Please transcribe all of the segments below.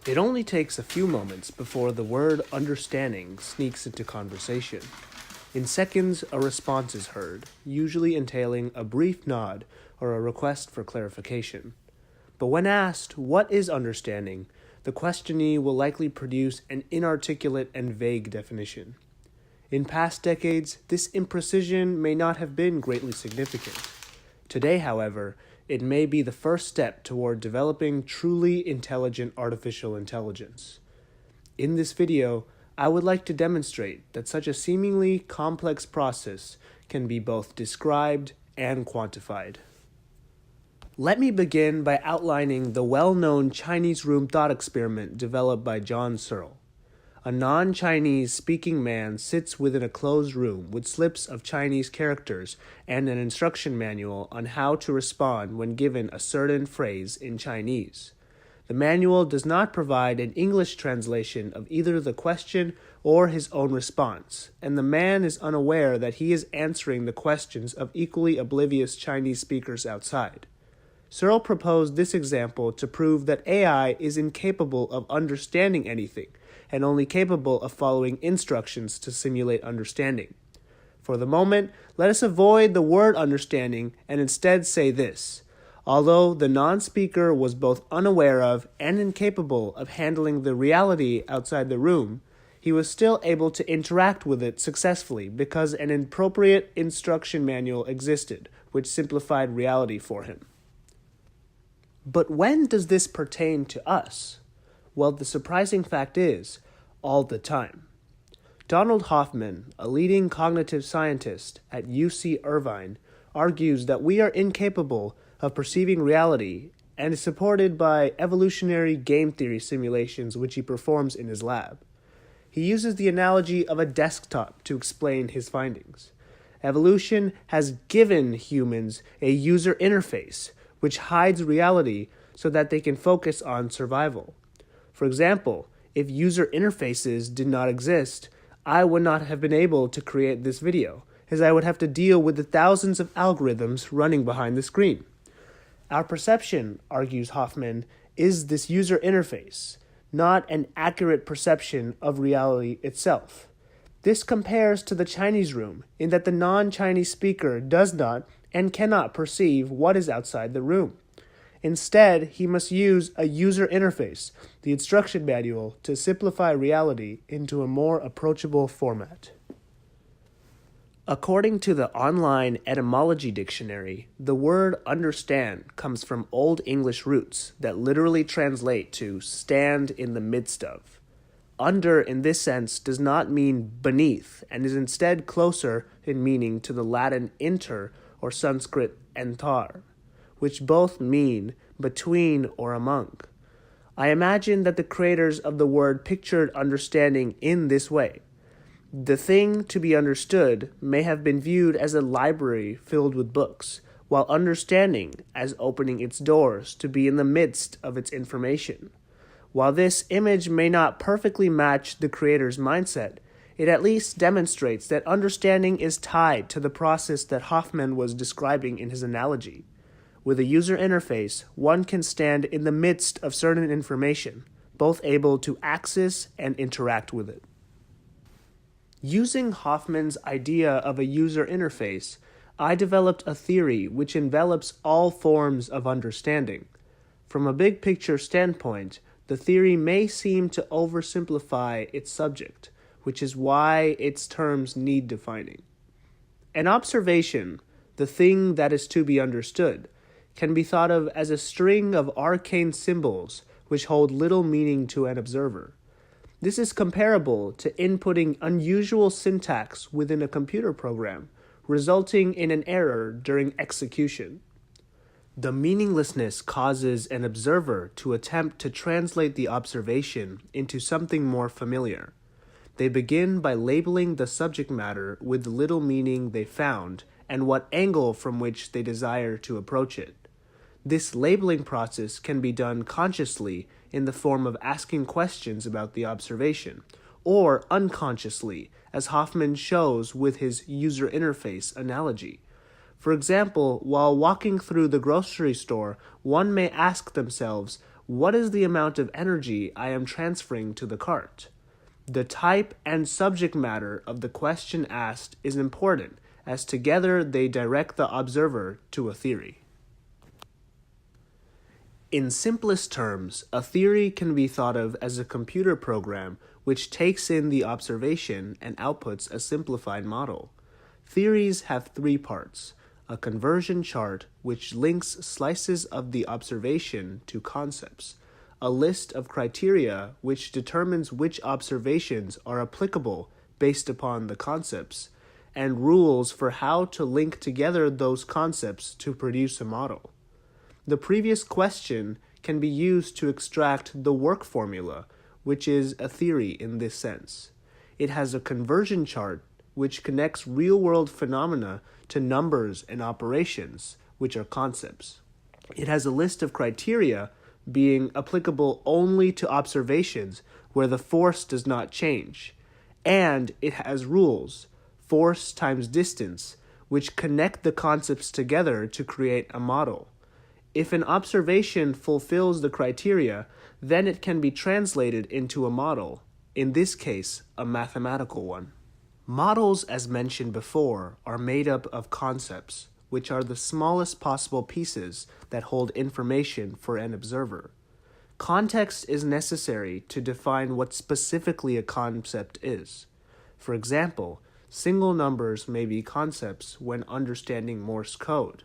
It only takes a few moments before the word understanding sneaks into conversation. In seconds, a response is heard, usually entailing a brief nod or a request for clarification. But when asked, what is understanding, the questionee will likely produce an inarticulate and vague definition. In past decades, this imprecision may not have been greatly significant. Today, however, it may be the first step toward developing truly intelligent artificial intelligence. In this video, I would like to demonstrate that such a seemingly complex process can be both described and quantified. Let me begin by outlining the well-known Chinese room thought experiment developed by John Searle. A non-Chinese speaking man sits within a closed room with slips of Chinese characters and an instruction manual on how to respond when given a certain phrase in Chinese. The manual does not provide an English translation of either the question or his own response, and the man is unaware that he is answering the questions of equally oblivious Chinese speakers outside. Searle proposed this example to prove that AI is incapable of understanding anything, and only capable of following instructions to simulate understanding. For the moment, let us avoid the word understanding and instead say this. Although the non-speaker was both unaware of and incapable of handling the reality outside the room, he was still able to interact with it successfully because an appropriate instruction manual existed, which simplified reality for him. But when does this pertain to us? Well, the surprising fact is, all the time. Donald Hoffman, a leading cognitive scientist at UC Irvine, argues that we are incapable of perceiving reality and is supported by evolutionary game theory simulations which he performs in his lab. He uses the analogy of a desktop to explain his findings. Evolution has given humans a user interface which hides reality so that they can focus on survival. For example, if user interfaces did not exist, I would not have been able to create this video, as I would have to deal with the thousands of algorithms running behind the screen. Our perception, argues Hoffman, is this user interface, not an accurate perception of reality itself. This compares to the Chinese room in that the non-Chinese speaker does not and cannot perceive what is outside the room. Instead, he must use a user interface, the instruction manual, to simplify reality into a more approachable format. According to the online etymology dictionary, the word understand comes from Old English roots that literally translate to stand in the midst of. Under, in this sense, does not mean beneath and is instead closer in meaning to the Latin inter or Sanskrit entar, which both mean between or among. I imagine that the creators of the word pictured understanding in this way. The thing to be understood may have been viewed as a library filled with books, while understanding as opening its doors to be in the midst of its information. While this image may not perfectly match the creator's mindset, it at least demonstrates that understanding is tied to the process that Hoffman was describing in his analogy. With a user interface, one can stand in the midst of certain information, both able to access and interact with it. Using Hoffman's idea of a user interface, I developed a theory which envelops all forms of understanding. From a big picture standpoint, the theory may seem to oversimplify its subject, which is why its terms need defining. An observation, the thing that is to be understood, can be thought of as a string of arcane symbols which hold little meaning to an observer. This is comparable to inputting unusual syntax within a computer program, resulting in an error during execution. The meaninglessness causes an observer to attempt to translate the observation into something more familiar. They begin by labeling the subject matter with the little meaning they found and what angle from which they desire to approach it. This labeling process can be done consciously in the form of asking questions about the observation, or unconsciously, as Hoffman shows with his user interface analogy. For example, while walking through the grocery store, one may ask themselves, What is the amount of energy I am transferring to the cart? The type and subject matter of the question asked is important, as together they direct the observer to a theory. In simplest terms, a theory can be thought of as a computer program which takes in the observation and outputs a simplified model. Theories have three parts: a conversion chart which links slices of the observation to concepts, a list of criteria which determines which observations are applicable based upon the concepts, and rules for how to link together those concepts to produce a model. The previous question can be used to extract the work formula, which is a theory in this sense. It has a conversion chart which connects real-world phenomena to numbers and operations, which are concepts. It has a list of criteria being applicable only to observations where the force does not change, and it has rules, force times distance, which connect the concepts together to create a model. If an observation fulfills the criteria, then it can be translated into a model, in this case, a mathematical one. Models, as mentioned before, are made up of concepts, which are the smallest possible pieces that hold information for an observer. Context is necessary to define what specifically a concept is. For example, single numbers may be concepts when understanding Morse code,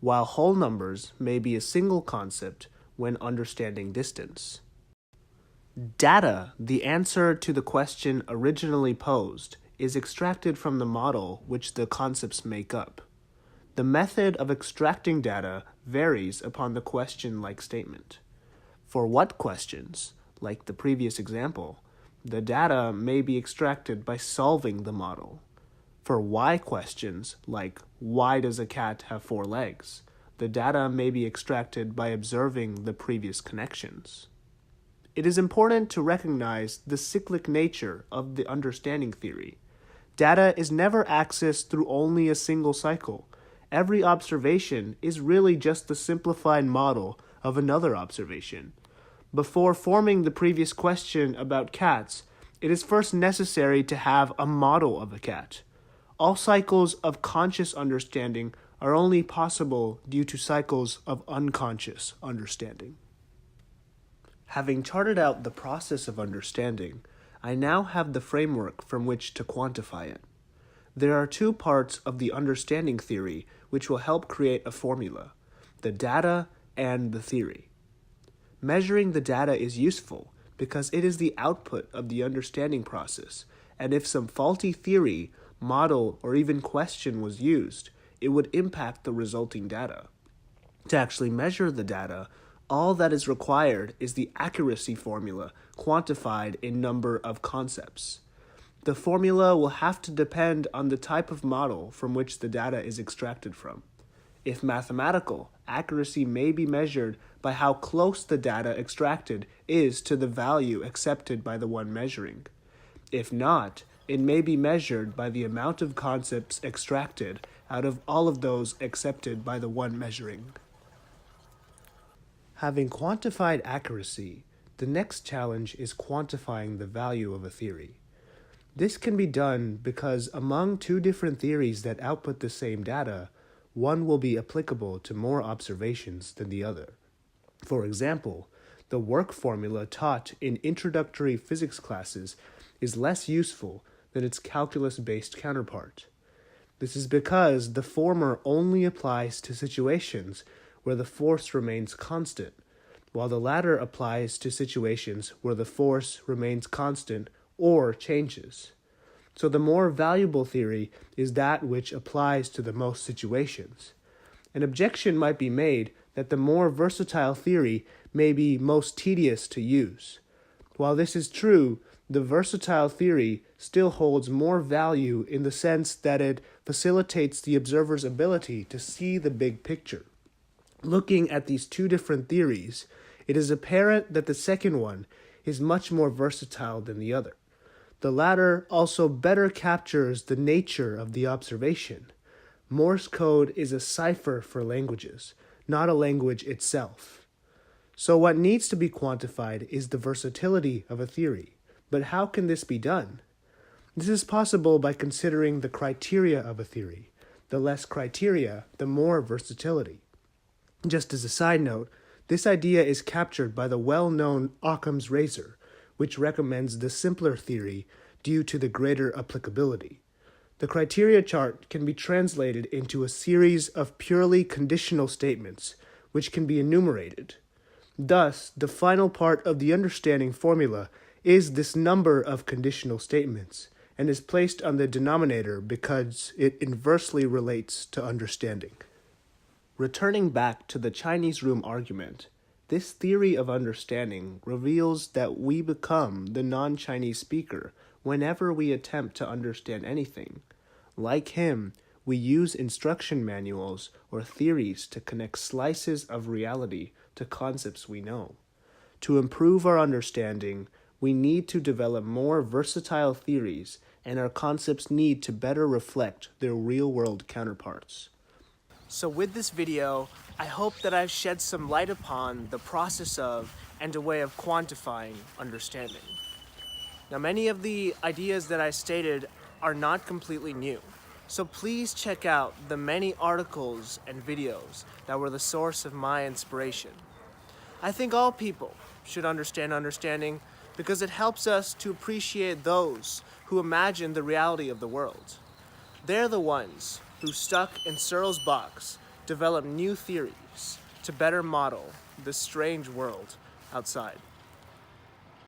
while whole numbers may be a single concept when understanding distance. Data, the answer to the question originally posed, is extracted from the model which the concepts make up. The method of extracting data varies upon the question-like statement. For what questions, like the previous example, the data may be extracted by solving the model. For why questions, like why does a cat have 4 legs, the data may be extracted by observing the previous connections. It is important to recognize the cyclic nature of the understanding theory. Data is never accessed through only a single cycle. Every observation is really just the simplified model of another observation. Before forming the previous question about cats, it is first necessary to have a model of a cat. All cycles of conscious understanding are only possible due to cycles of unconscious understanding. Having charted out the process of understanding, I now have the framework from which to quantify it. There are two parts of the understanding theory which will help create a formula: the data and the theory. Measuring the data is useful because it is the output of the understanding process, and if some faulty theory, model, or even question was used, it would impact the resulting data. To actually measure the data, all that is required is the accuracy formula quantified in number of concepts. The formula will have to depend on the type of model from which the data is extracted from. If mathematical, accuracy may be measured by how close the data extracted is to the value accepted by the one measuring. If not, it may be measured by the amount of concepts extracted out of all of those accepted by the one measuring. Having quantified accuracy, the next challenge is quantifying the value of a theory. This can be done because among two different theories that output the same data, one will be applicable to more observations than the other. For example, the work formula taught in introductory physics classes is less useful than its calculus-based counterpart. This is because the former only applies to situations where the force remains constant, while the latter applies to situations where the force remains constant or changes. So the more valuable theory is that which applies to the most situations. An objection might be made that the more versatile theory may be most tedious to use. While this is true, the versatile theory still holds more value in the sense that it facilitates the observer's ability to see the big picture. Looking at these two different theories, it is apparent that the second one is much more versatile than the other. The latter also better captures the nature of the observation. Morse code is a cipher for languages, not a language itself. So what needs to be quantified is the versatility of a theory. But how can this be done? This is possible by considering the criteria of a theory. The less criteria, the more versatility. Just as a side note, this idea is captured by the well-known Occam's razor, which recommends the simpler theory due to the greater applicability. The criteria chart can be translated into a series of purely conditional statements, which can be enumerated. Thus, the final part of the understanding formula is this number of conditional statements, and is placed on the denominator because it inversely relates to understanding. Returning back to the Chinese room argument, this theory of understanding reveals that we become the non-Chinese speaker whenever we attempt to understand anything. Like him, we use instruction manuals or theories to connect slices of reality to concepts we know. To improve our understanding, we need to develop more versatile theories, and our concepts need to better reflect their real-world counterparts. So with this video, I hope that I've shed some light upon the process of and a way of quantifying understanding. Now, many of the ideas that I stated are not completely new, so please check out the many articles and videos that were the source of my inspiration. I think all people should understand understanding because it helps us to appreciate those who imagine the reality of the world. They're the ones who, stuck in Searle's box, develop new theories to better model the strange world outside.